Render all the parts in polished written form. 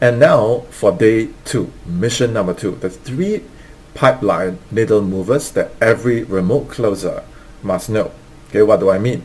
And now for day 2, mission number 2, the 3 pipeline needle movers that every remote closer must know. Okay, what do I mean?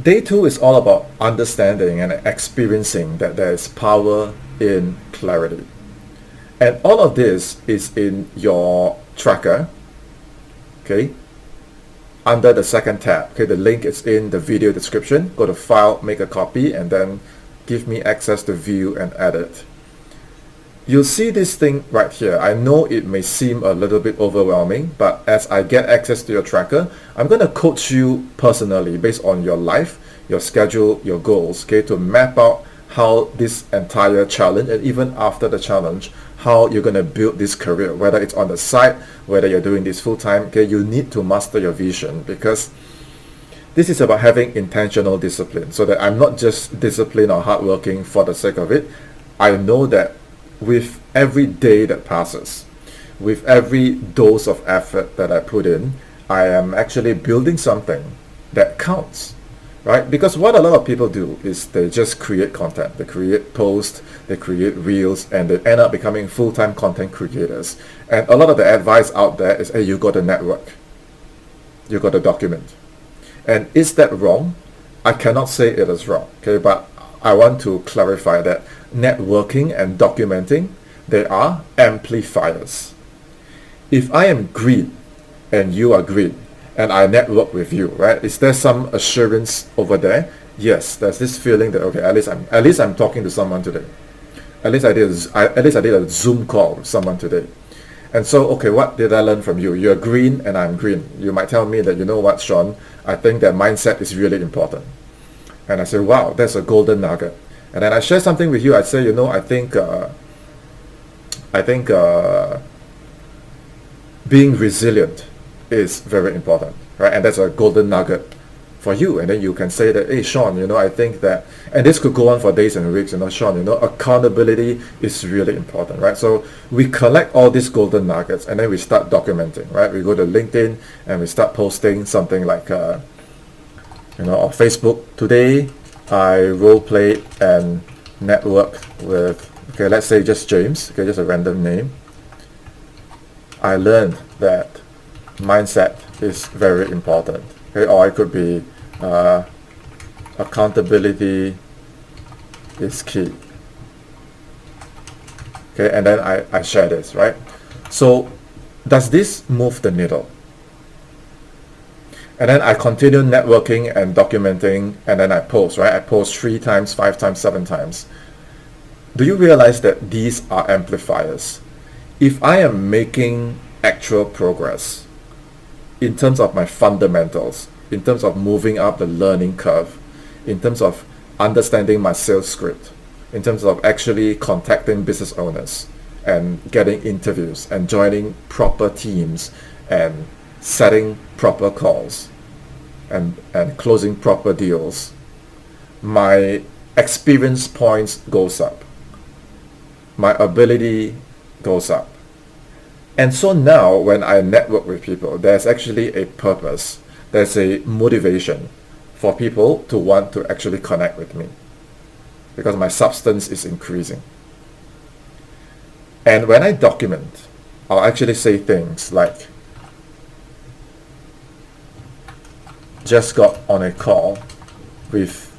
Day 2 is all about understanding and experiencing that there is power in clarity. And all of this is in your tracker, okay, under the second tab. Okay, the link is in the video description. Go to File, make a copy, and then give me access to view and edit. You'll see this thing right here. I know it may seem a little bit overwhelming, but as I get access to your tracker, I'm going to coach you personally based on your life, your schedule, your goals, okay, to map out how this entire challenge, and even after the challenge, how you're going to build this career, whether it's on the side, whether you're doing this full-time. Okay, you need to master your vision, because this is about having intentional discipline, so that I'm not just disciplined or hardworking for the sake of it. I know that with every day that passes, with every dose of effort that I put in, I am actually building something that counts, right? Because what a lot of people do is they just create content. They create posts, they create reels, and they end up becoming full-time content creators. And a lot of the advice out there is, hey, you got to network. You got to document. And is that wrong? I cannot say it is wrong, okay? But I want to clarify that networking and documenting, they are amplifiers. If I am green and you are green and I network with you, right? Is there some assurance over there? Yes, there's this feeling that, okay, at least I'm talking to someone today. At least I did a Zoom call with someone today. And so, okay, what did I learn from you? You're green and I'm green. You might tell me that, you know what, Sean, I think that mindset is really important. And I say, wow, that's a golden nugget. And then I share something with you. I say, you know, I think being resilient is very important, right? And that's a golden nugget for you. And then you can say that, hey, Sean, you know, I think that, and this could go on for days and weeks, you know, Sean, you know, accountability is really important, right? So we collect all these golden nuggets and then we start documenting, right? We go to LinkedIn and we start posting something like, you know, on Facebook. Today, I role played and networked with, okay, let's say just James, okay, just a random name. I learned that mindset is very important, okay, or it could be accountability is key, okay, and then I share this, right? So does this move the needle? And then I continue networking and documenting, and then I post, right? I post 3 times, 5 times, 7 times. Do you realize that these are amplifiers? If I am making actual progress in terms of my fundamentals, in terms of moving up the learning curve, in terms of understanding my sales script, in terms of actually contacting business owners and getting interviews and joining proper teams and setting proper calls and closing proper deals, my experience points goes up, my ability goes up. And so now when I network with people, there's actually a purpose, there's a motivation for people to want to actually connect with me, because my substance is increasing. And when I document, I'll actually say things like, just got on a call with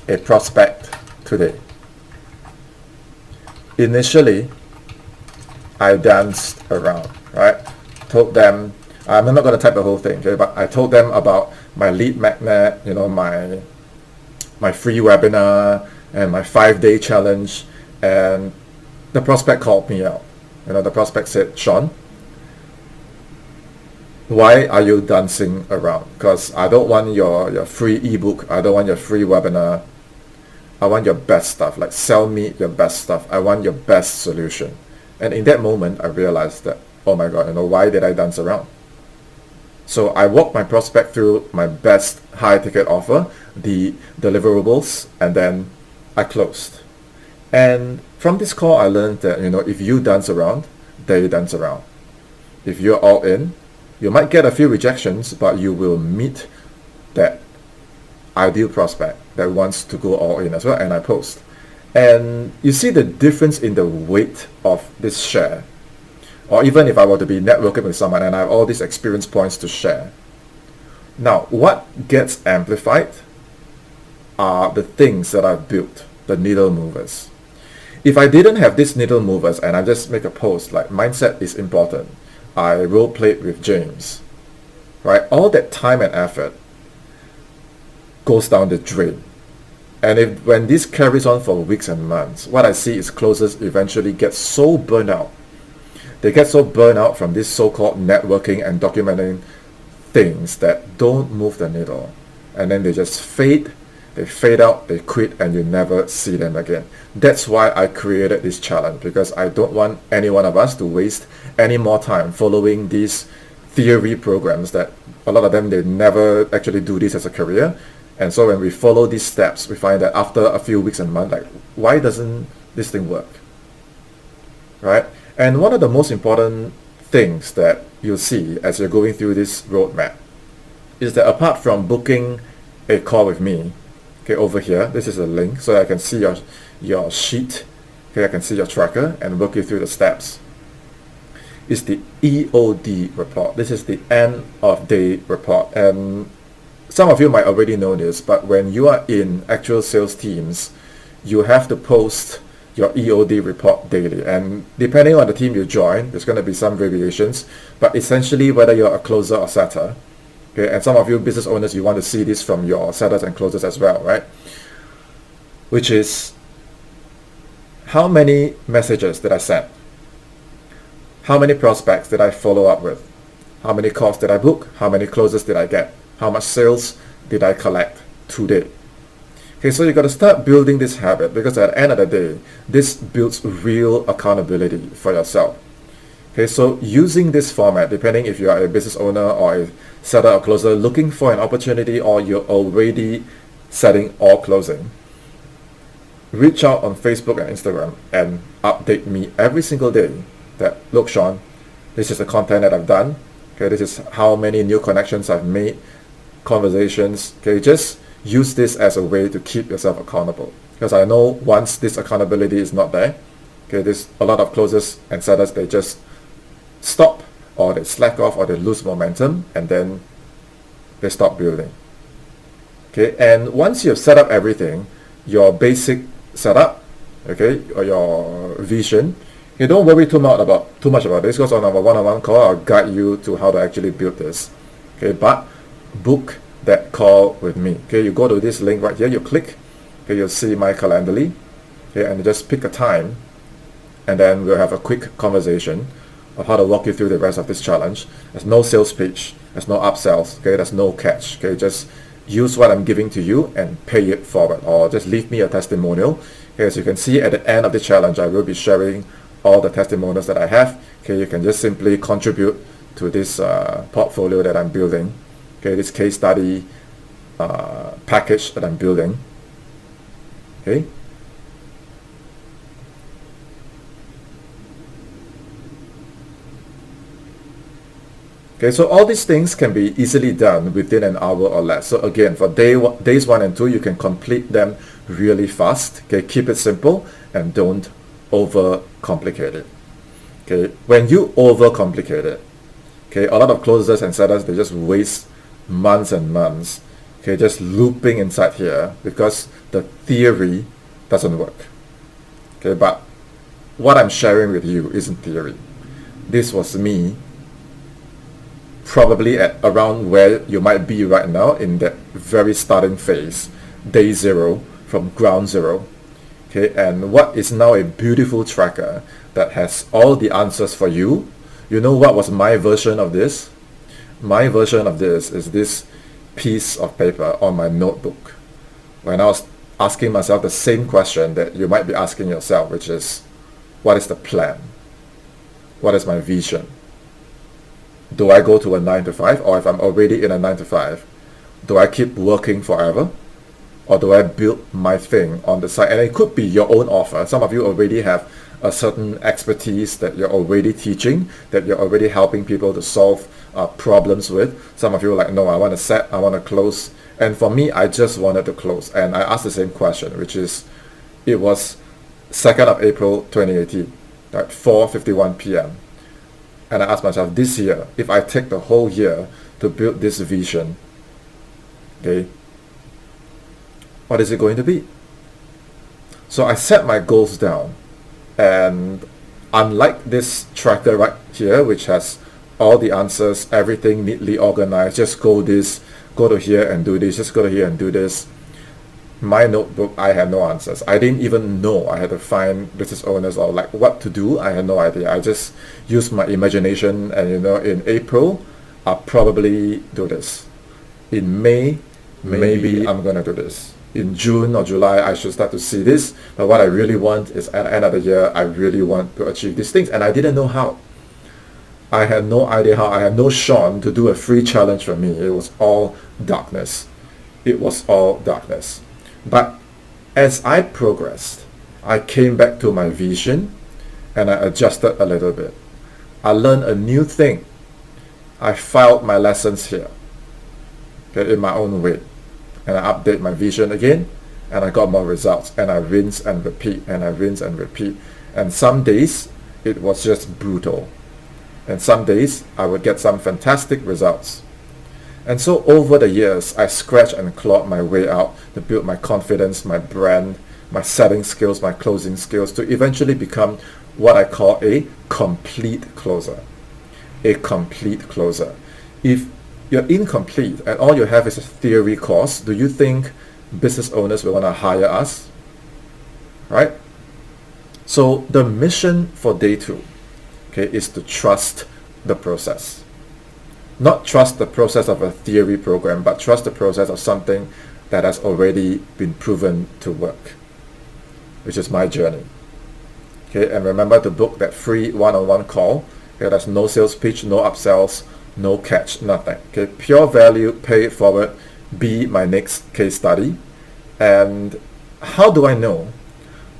a prospect today. Initially, I danced around, right? Told them, I'm not going to type the whole thing, okay, but I told them about my lead magnet, you know, my free webinar and my 5-day challenge, and the prospect called me out. You know, the prospect said, Sean, why are you dancing around? Because I don't want your free ebook. I don't want your free webinar. I want your best stuff. Like, sell me your best stuff. I want your best solution. And in that moment, I realized that, oh my God, you know, why did I dance around? So I walked my prospect through my best high ticket offer, the deliverables, and then I closed. And from this call, I learned that, you know, if you dance around, they dance around. If you're all in, you might get a few rejections, but you will meet that ideal prospect that wants to go all in as well. And I post. And you see the difference in the weight of this share. Or even if I were to be networking with someone and I have all these experience points to share. Now, what gets amplified are the things that I've built, the needle movers. If I didn't have these needle movers and I just make a post like mindset is important, I role played with James, right? All that time and effort goes down the drain. And when this carries on for weeks and months, what I see is closers eventually get so burned out. They get so burned out from this so-called networking and documenting things that don't move the needle. And then they just fade out, they quit, and you never see them again. That's why I created this challenge, because I don't want any one of us to waste any more time following these theory programs that a lot of them, they never actually do this as a career. And so when we follow these steps, we find that after a few weeks and months, like, why doesn't this thing work? Right? And one of the most important things that you'll see as you're going through this roadmap is that apart from booking a call with me, okay, over here, this is a link so I can see your sheet, okay, I can see your tracker and walk you through the steps, is the EOD report. This is the end of day report. And some of you might already know this, but when you are in actual sales teams, you have to post your EOD report daily. And depending on the team you join, there's going to be some variations, but essentially whether you're a closer or setter, okay, and some of you business owners, you want to see this from your setters and closers as well, right? Which is, how many messages did I send? How many prospects did I follow up with? How many calls did I book? How many closes did I get? How much sales did I collect today? Okay, so you got to start building this habit, because at the end of the day, this builds real accountability for yourself. Okay, so using this format, depending if you are a business owner or a setter or closer looking for an opportunity, or you're already setting or closing, reach out on Facebook and Instagram and update me every single day that, look, Sean, this is the content that I've done. Okay, this is how many new connections I've made, conversations. Okay, just use this as a way to keep yourself accountable, because I know once this accountability is not there, okay, there's a lot of closers and setters, they just stop, or they slack off, or they lose momentum, and then they stop building. Okay, and once you've set up everything, your basic setup, okay, or your vision, you don't worry too much about this, because on our one-on-one call, I'll guide you to how to actually build this. Okay, but book that call with me. Okay, you go to this link right here, you click, okay, you'll see my Calendly, okay, and you just pick a time, and then we'll have a quick conversation of how to walk you through the rest of this challenge. There's no sales pitch, there's no upsells, okay, there's no catch, okay, just use what I'm giving to you and pay it forward, or just leave me a testimonial. Okay, as you can see at the end of the challenge, I will be sharing all the testimonials that I have. Okay, you can just simply contribute to this portfolio that I'm building. Okay, this case study package that I'm building. Okay. Okay, so all these things can be easily done within an hour or less. So again, for days 1 and 2, you can complete them really fast. Okay, keep it simple and don't overcomplicate it. Okay, when you overcomplicate it, okay, a lot of closers and setters, they just waste months and months, okay, just looping inside here, because the theory doesn't work. Okay, but what I'm sharing with you isn't theory. This was me probably at around where you might be right now, in that very starting phase, day 0, from ground zero. Okay, and what is now a beautiful tracker that has all the answers for you. You know what was my version of this? My version of this is this piece of paper on my notebook, when I was asking myself the same question that you might be asking yourself, which is, what is the plan? What is my vision? Do I go to a 9 to 5, or if I'm already in a 9 to 5, do I keep working forever? Or do I build my thing on the side? And it could be your own offer. Some of you already have a certain expertise that you're already teaching, that you're already helping people to solve problems with. Some of you are like, no, I want to set, I want to close. And for me, I just wanted to close. And I asked the same question, which is, it was 2nd of April 2018, at 4:51 p.m. And I asked myself, this year, if I take the whole year to build this vision, okay, what is it going to be? So I set my goals down, and unlike this tracker right here, which has all the answers, everything neatly organized, just go to here and do this, just go to here and do this. My notebook, I had no answers. I didn't even know I had to find business owners or like what to do. I had no idea. I just used my imagination, and in April, I'll probably do this. In May, maybe I'm gonna do this. In June or July, I should start to see this. But what I really want is at the end of the year, I really want to achieve these things. And I didn't know how. I had no idea how. I had no Sean to do a free challenge for me. It was all darkness. It was all darkness. But as I progressed, I came back to my vision and I adjusted a little bit. I learned a new thing. I filed my lessons here, okay, in my own way. And I update my vision again, and I got more results. And I rinse and repeat, and I rinse and repeat. And some days, it was just brutal. And some days, I would get some fantastic results. And so over the years, I scratched and clawed my way out to build my confidence, my brand, my selling skills, my closing skills, to eventually become what I call a complete closer. A complete closer. If you're incomplete and all you have is a theory course, do you think business owners will want to hire us? Right? So the mission for day 2, okay, is to trust the process. Not trust the process of a theory program, but trust the process of something that has already been proven to work, which is my journey. Okay, and remember to book that free one-on-one call. Okay, there's no sales pitch, no upsells, no catch, nothing. Okay, pure value, pay it forward, be my next case study. And how do I know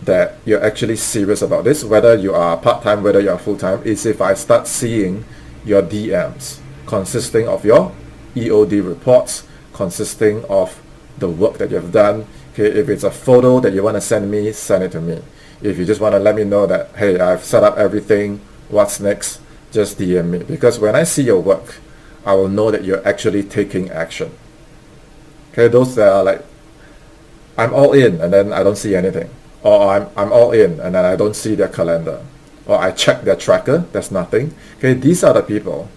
that you're actually serious about this, whether you are part-time, whether you are full-time, is if I start seeing your DMs consisting of your EOD reports, consisting of the work that you have done. Okay, if it's a photo that you want to send me, send it to me. If you just want to let me know that, hey, I've set up everything, what's next, just DM me. Because when I see your work, I will know that you're actually taking action. Okay, those that are like, I'm all in and then I don't see anything. Or I'm all in and then I don't see their calendar. Or I check their tracker, there's nothing. Okay, these are the people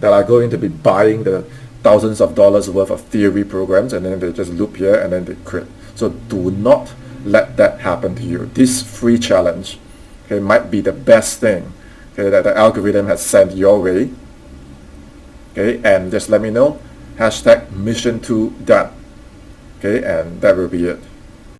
that are going to be buying the thousands of dollars worth of theory programs, and then they just loop here and then they quit. So do not let that happen to you. This free challenge, okay, might be the best thing, okay, that the algorithm has sent your way. Okay, and just let me know, #mission2done. Okay, and that will be it.